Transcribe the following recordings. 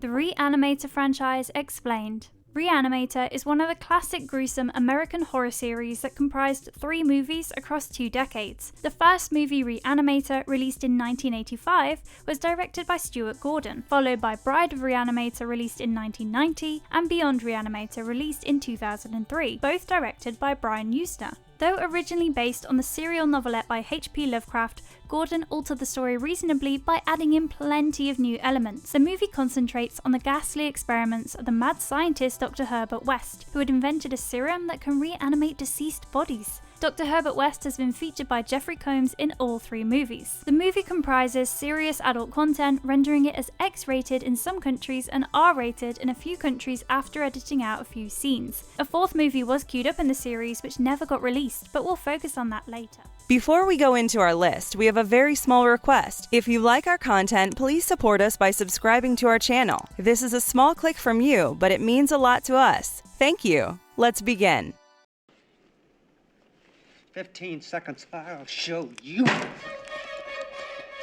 The Re-Animator franchise explained. Re-Animator is one of the classic gruesome American horror series that comprised 3 movies across 2 decades. The first movie, Re-Animator, released in 1985, was directed by Stuart Gordon, followed by Bride of Re-Animator, released in 1990, and Beyond Re-Animator, released in 2003, both directed by Brian Yuzna. Though originally based on the serial novelette by H.P. Lovecraft, Gordon altered the story reasonably by adding in plenty of new elements. The movie concentrates on the ghastly experiments of the mad scientist Dr. Herbert West, who had invented a serum that can reanimate deceased bodies. Dr. Herbert West has been featured by Jeffry Combs in all 3 movies. The movie comprises serious adult content, rendering it as X-rated in some countries and R-rated in a few countries after editing out a few scenes. A 4th movie was queued up in the series which never got released, but we'll focus on that later. Before we go into our list, we have a very small request. If you like our content, please support us by subscribing to our channel. This is a small click from you, but it means a lot to us. Thank you. Let's begin. 15 seconds, I'll show you.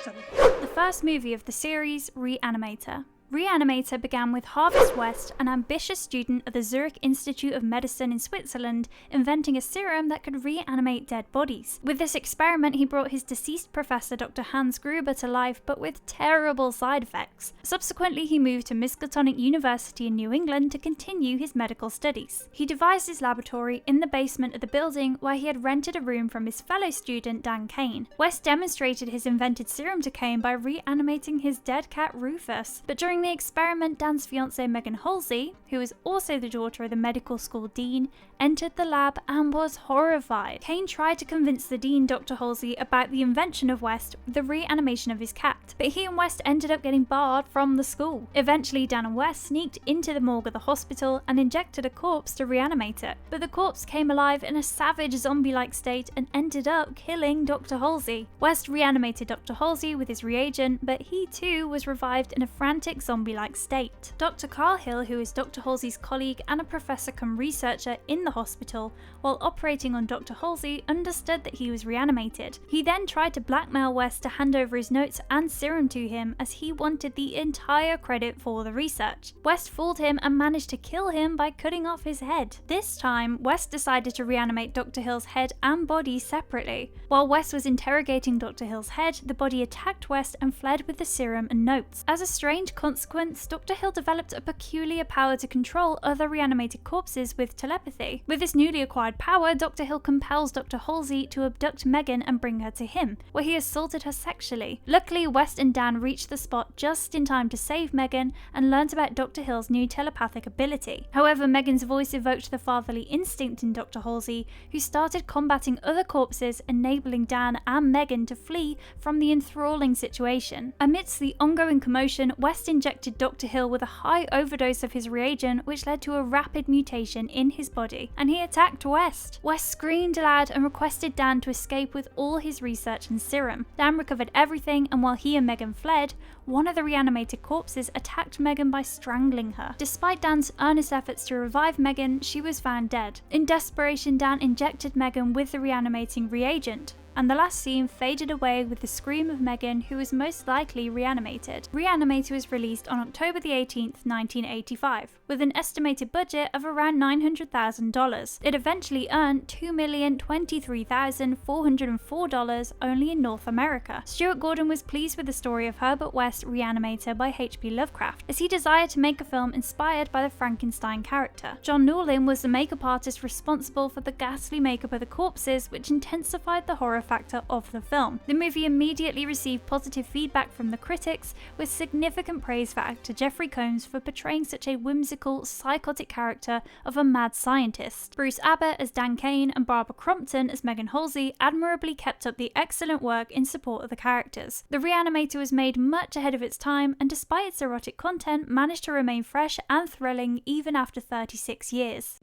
The first movie of the series, Re-Animator. Re-Animator began with Herbert West, an ambitious student at the Zurich Institute of Medicine in Switzerland, inventing a serum that could reanimate dead bodies. With this experiment, he brought his deceased professor Dr. Hans Gruber to life, but with terrible side effects. Subsequently, he moved to Miskatonic University in New England to continue his medical studies. He devised his laboratory in the basement of the building where he had rented a room from his fellow student Dan Kane. West demonstrated his invented serum to Kane by reanimating his dead cat Rufus, but during the experiment, Dan's fiancée Megan Halsey, who is also the daughter of the medical school dean, entered the lab and was horrified. Kane tried to convince the dean, Dr. Halsey, about the invention of West with the reanimation of his cat, but he and West ended up getting barred from the school. Eventually, Dan and West sneaked into the morgue of the hospital and injected a corpse to reanimate it, but the corpse came alive in a savage zombie-like state and ended up killing Dr. Halsey. West reanimated Dr. Halsey with his reagent, but he too was revived in a frantic zombie-like state. Dr. Carl Hill, who is Dr. Halsey's colleague and a professor cum researcher in the hospital, while operating on Dr. Halsey, understood that he was reanimated. He then tried to blackmail West to hand over his notes and serum to him, as he wanted the entire credit for the research. West fooled him and managed to kill him by cutting off his head. This time, West decided to reanimate Dr. Hill's head and body separately. While West was interrogating Dr. Hill's head, the body attacked West and fled with the serum and notes. As a strange consequence, Dr. Hill developed a peculiar power to control other reanimated corpses with telepathy. With this newly acquired power, Dr. Hill compels Dr. Halsey to abduct Megan and bring her to him, where he assaulted her sexually. Luckily, West and Dan reached the spot just in time to save Megan and learnt about Dr. Hill's new telepathic ability. However, Megan's voice evoked the fatherly instinct in Dr. Halsey, who started combating other corpses, enabling Dan and Megan to flee from the enthralling situation. Amidst the ongoing commotion, West injected Dr. Hill with a high overdose of his reagent, which led to a rapid mutation in his body, and he attacked West. West screamed aloud and requested Dan to escape with all his research and serum. Dan recovered everything, and while he and Megan fled, one of the reanimated corpses attacked Megan by strangling her. Despite Dan's earnest efforts to revive Megan, she was found dead. In desperation, Dan injected Megan with the reanimating reagent, and the last scene faded away with the scream of Megan, who was most likely reanimated. Re-Animator was released on October the 18th, 1985, with an estimated budget of around $900,000. It eventually earned $2,023,404 only in North America. Stuart Gordon was pleased with the story of Herbert West Re-Animator by H.P. Lovecraft, as he desired to make a film inspired by the Frankenstein character. John Newlin was the makeup artist responsible for the ghastly makeup of the corpses, which intensified the horror factor of the film. The movie immediately received positive feedback from the critics, with significant praise for actor Jeffry Combs for portraying such a whimsical, psychotic character of a mad scientist. Bruce Abbott as Dan Kane and Barbara Crompton as Megan Halsey admirably kept up the excellent work in support of the characters. The Re-Animator was made much ahead of its time, and despite its erotic content, managed to remain fresh and thrilling even after 36 years.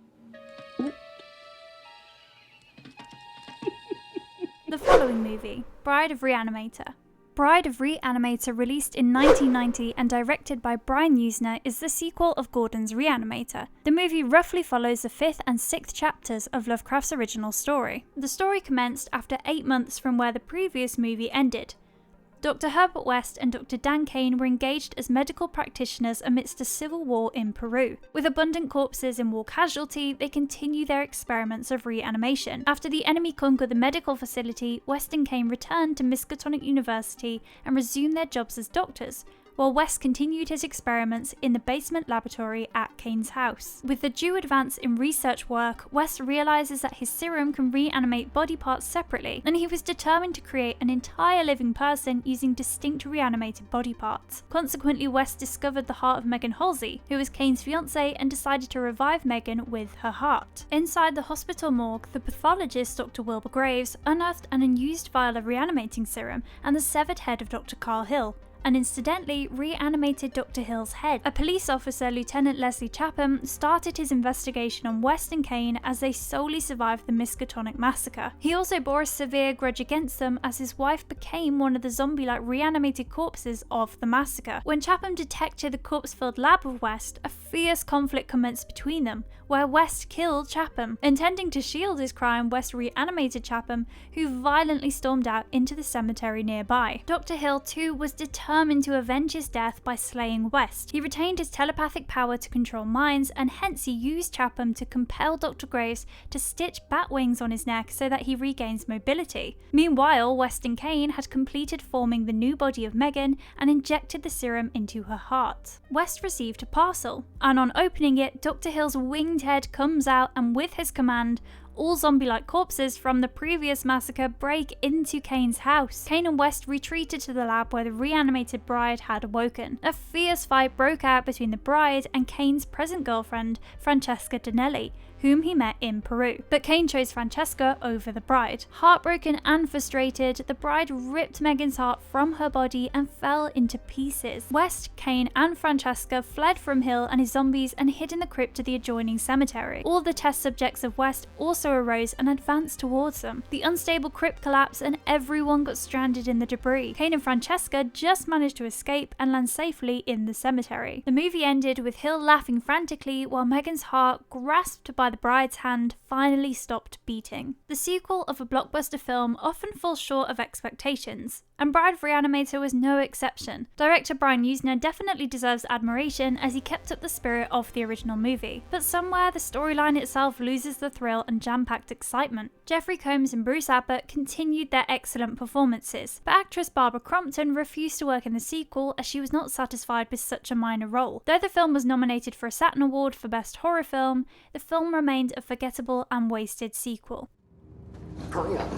The following movie, Bride of Re-Animator. Bride of Re-Animator, released in 1990 and directed by Brian Yuzna, is the sequel of Gordon's Re-Animator. The movie roughly follows the 5th and 6th chapters of Lovecraft's original story. The story commenced after 8 months from where the previous movie ended. Dr. Herbert West and Dr. Dan Kane were engaged as medical practitioners amidst a civil war in Peru. With abundant corpses in war casualty, they continue their experiments of reanimation. After the enemy conquered the medical facility, West and Kane returned to Miskatonic University and resumed their jobs as doctors, while West continued his experiments in the basement laboratory at Kane's house. With the due advance in research work, West realizes that his serum can reanimate body parts separately, and he was determined to create an entire living person using distinct reanimated body parts. Consequently, West discovered the heart of Megan Halsey, who was Kane's fiancée, and decided to revive Megan with her heart. Inside the hospital morgue, the pathologist Dr. Wilbur Graves unearthed an unused vial of reanimating serum and the severed head of Dr. Carl Hill, and incidentally reanimated Dr. Hill's head. A police officer, Lieutenant Leslie Chapham, started his investigation on West and Kane as they solely survived the Miskatonic massacre. He also bore a severe grudge against them as his wife became one of the zombie-like reanimated corpses of the massacre. When Chapham detected the corpse-filled lab of West, a fierce conflict commenced between them, where West killed Chapham. Intending to shield his crime, West reanimated Chapham, who violently stormed out into the cemetery nearby. Dr. Hill too was determined to avenge his death by slaying West. He retained his telepathic power to control minds, and hence he used Chapham to compel Dr. Graves to stitch bat wings on his neck so that he regains mobility. Meanwhile, West and Kane had completed forming the new body of Megan and injected the serum into her heart. West received a parcel, and on opening it, Dr. Hill's winged head comes out, and with his command, all zombie-like corpses from the previous massacre break into Kane's house. Kane and West retreated to the lab where the reanimated bride had awoken. A fierce fight broke out between the bride and Kane's present girlfriend, Francesca Donnelly, whom he met in Peru. But Kane chose Francesca over the bride. Heartbroken and frustrated, the bride ripped Megan's heart from her body and fell into pieces. West, Kane, and Francesca fled from Hill and his zombies and hid in the crypt of the adjoining cemetery. All the test subjects of West also arose and advanced towards them. The unstable crypt collapsed and everyone got stranded in the debris. Kane and Francesca just managed to escape and land safely in the cemetery. The movie ended with Hill laughing frantically while Megan's heart, grasped by the bride's hand, finally stopped beating. The sequel of a blockbuster film often falls short of expectations, and Bride of Re-Animator was no exception. Director Brian Yuzna definitely deserves admiration as he kept up the spirit of the original movie, but somewhere the storyline itself loses the thrill and jam-packed excitement. Jeffry Combs and Bruce Abbott continued their excellent performances, but actress Barbara Crompton refused to work in the sequel as she was not satisfied with such a minor role. Though the film was nominated for a Saturn Award for Best Horror Film, the film remained a forgettable and wasted sequel. Hurry up.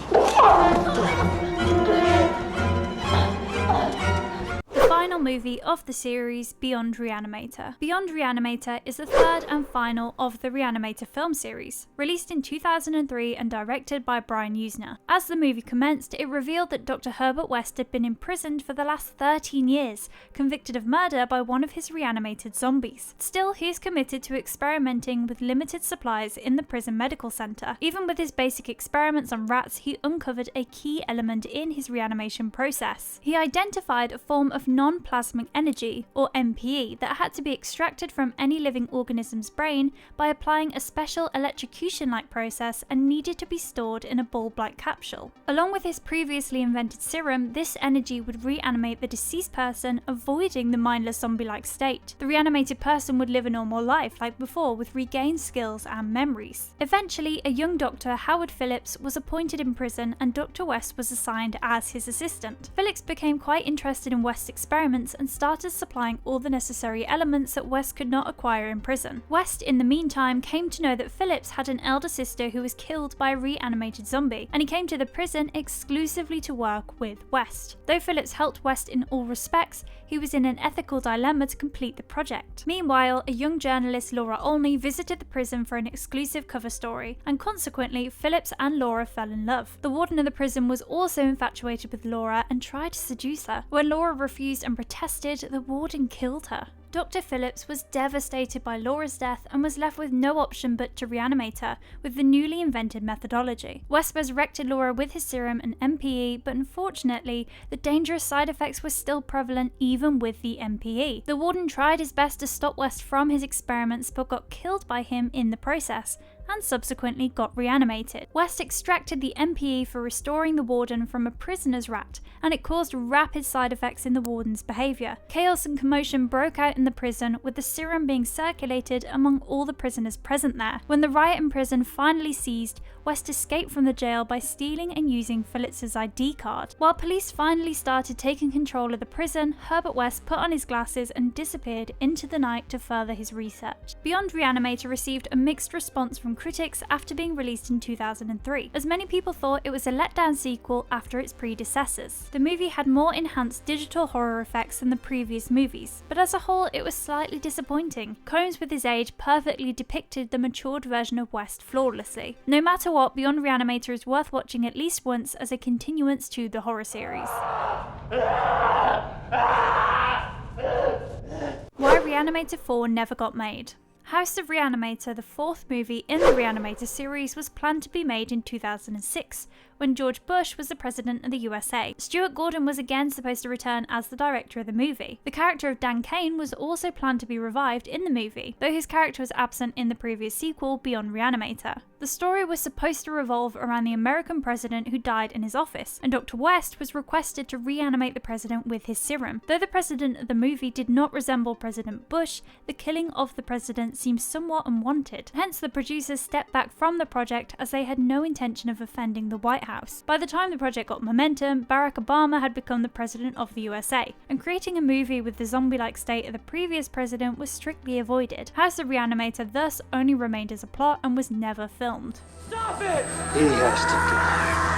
The final movie of the series, Beyond Re-Animator. Beyond Re-Animator is the third and final of the Re-Animator film series, released in 2003 and directed by Brian Yuzna. As the movie commenced, it revealed that Dr. Herbert West had been imprisoned for the last 13 years, convicted of murder by one of his reanimated zombies. Still, he is committed to experimenting with limited supplies in the prison medical center. Even with his basic experiments on rats, he uncovered a key element in his reanimation process. He identified a form of non-plasmic energy, or NPE, that had to be extracted from any living organism's brain by applying a special electrocution-like process and needed to be stored in a bulb-like capsule. Along with his previously invented serum, this energy would reanimate the deceased person, avoiding the mindless zombie-like state. The reanimated person would live a normal life like before with regained skills and memories. Eventually, a young doctor, Howard Phillips, was appointed in prison and Dr. West was assigned as his assistant. Phillips became quite interested in West's experiments and started supplying all the necessary elements that West could not acquire in prison. West, in the meantime, came to know that Phillips had an elder sister who was killed by a reanimated zombie, and he came to the prison exclusively to work with West. Though Phillips helped West in all respects, he was in an ethical dilemma to complete the project. Meanwhile, a young journalist, Laura Olney, visited the prison for an exclusive cover story, and consequently, Phillips and Laura fell in love. The warden of the prison was also infatuated with Laura and tried to seduce her. When Laura refused and protested, the warden killed her. Dr. Phillips was devastated by Laura's death and was left with no option but to reanimate her with the newly invented methodology. West resurrected Laura with his serum and NPE, but unfortunately, the dangerous side effects were still prevalent even with the NPE. The warden tried his best to stop West from his experiments but got killed by him in the process, and subsequently got reanimated. West extracted the MPE for restoring the warden from a prisoner's rat, and it caused rapid side effects in the warden's behaviour. Chaos and commotion broke out in the prison, with the serum being circulated among all the prisoners present there. When the riot in prison finally ceased, West escaped from the jail by stealing and using Phillips's ID card. While police finally started taking control of the prison, Herbert West put on his glasses and disappeared into the night to further his research. Beyond Re-Animator received a mixed response from critics after being released in 2003, as many people thought it was a letdown sequel after its predecessors. The movie had more enhanced digital horror effects than the previous movies, but as a whole it was slightly disappointing. Combs with his age perfectly depicted the matured version of West flawlessly. No matter what, Beyond Re-Animator is worth watching at least once as a continuance to the horror series. Why Re-Animator 4 never got made. House of Re-Animator, the fourth movie in the Re-Animator series, was planned to be made in 2006, when George Bush was the president of the USA. Stuart Gordon was again supposed to return as the director of the movie. The character of Dan Kane was also planned to be revived in the movie, though his character was absent in the previous sequel, Beyond Re-Animator. The story was supposed to revolve around the American president who died in his office, and Dr. West was requested to reanimate the president with his serum. Though the president of the movie did not resemble President Bush, the killing of the president seems somewhat unwanted. Hence, the producers stepped back from the project as they had no intention of offending the White House. By the time the project got momentum, Barack Obama had become the president of the USA, and creating a movie with the zombie-like state of the previous president was strictly avoided. House of Re-Animator thus only remained as a plot and was never filmed. Stop it! He has to die.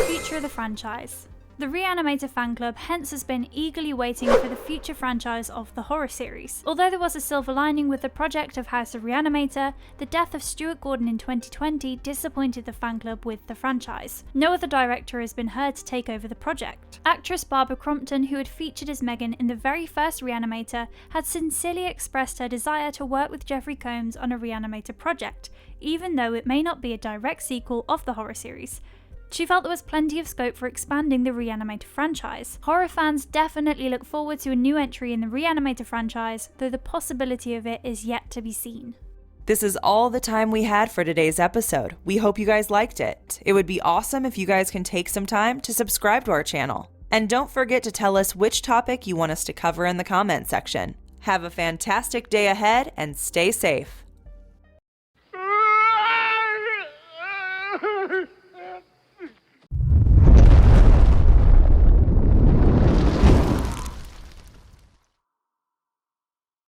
Future of the franchise. The Re-Animator fan club hence has been eagerly waiting for the future franchise of the horror series. Although there was a silver lining with the project of House of Re-Animator, the death of Stuart Gordon in 2020 disappointed the fan club with the franchise. No other director has been heard to take over the project. Actress Barbara Crompton, who had featured as Megan in the very first Re-Animator, had sincerely expressed her desire to work with Jeffry Combs on a Re-Animator project, even though it may not be a direct sequel of the horror series. She felt there was plenty of scope for expanding the Re-Animator franchise. Horror fans definitely look forward to a new entry in the Re-Animator franchise, though the possibility of it is yet to be seen. This is all the time we had for today's episode. We hope you guys liked it. It would be awesome if you guys can take some time to subscribe to our channel. And don't forget to tell us which topic you want us to cover in the comment section. Have a fantastic day ahead and stay safe.